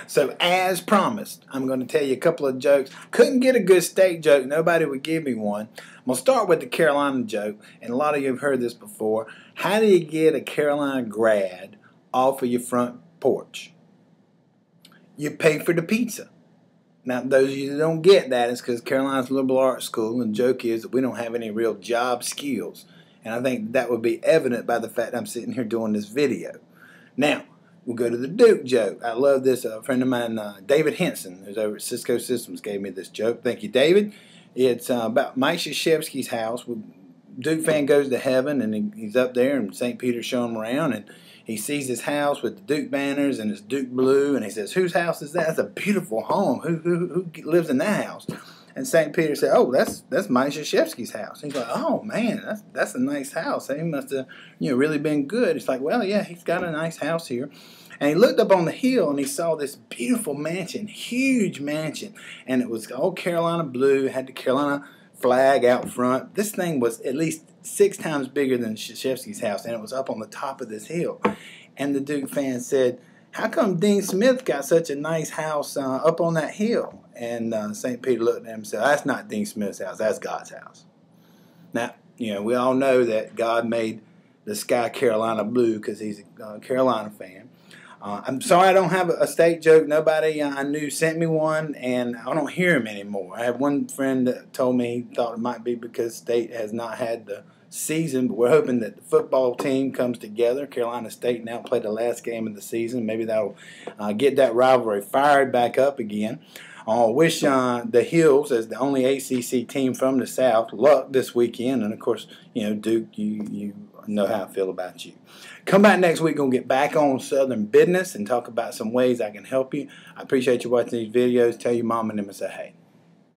So as promised, I'm going to tell you a couple of jokes. Couldn't get a good state joke. Nobody would give me one. I'm going to start with the Carolina joke, and a lot of you have heard this before. How do you get a Carolina grad off of your front porch? You pay for the pizza. Now, those of you that don't get that is because Carolina's a liberal arts school, and the joke is that we don't have any real job skills. And I think that would be evident by the fact I'm sitting here doing this video. Now, we'll go to the Duke joke. I love this. A friend of mine, David Henson, who's over at Cisco Systems, gave me this joke. Thank you, David. It's about Mike Krzyzewski's house. Duke fan goes to heaven, and he's up there, and St. Peter's showing him around, and he sees his house with the Duke banners, and it's Duke blue, and he says, "Whose house is that? That's a beautiful home. Who lives in that house?" And St. Peter said, "Oh, that's Mike Krzyzewski's house." And he's like, "Oh man, that's a nice house. He must have really been good." It's like, "Well, yeah, he's got a nice house here." And he looked up on the hill and he saw this beautiful mansion, huge mansion, and it was all Carolina blue. It had the Carolina flag out front. This thing was at least 6 times bigger than Krzyzewski's house, and it was up on the top of this hill. And the Duke fan said, "How come Dean Smith got such a nice house up on that hill?" And St. Peter looked at him and said, "That's not Dean Smith's house. That's God's house." Now, we all know that God made the sky Carolina blue because he's a Carolina fan. I'm sorry I don't have a state joke. Nobody I knew sent me one, and I don't hear them anymore. I have one friend that told me he thought it might be because state has not had the season, but we're hoping that the football team comes together. Carolina State now played the last game of the season. Maybe that'll get that rivalry fired back up again. I wish the Hills, as the only ACC team from the South, luck this weekend. And, of course, Duke, you know how I feel about you. Come back next week. Going to get back on Southern business and talk about some ways I can help you. I appreciate you watching these videos. Tell your mom and them and say hey.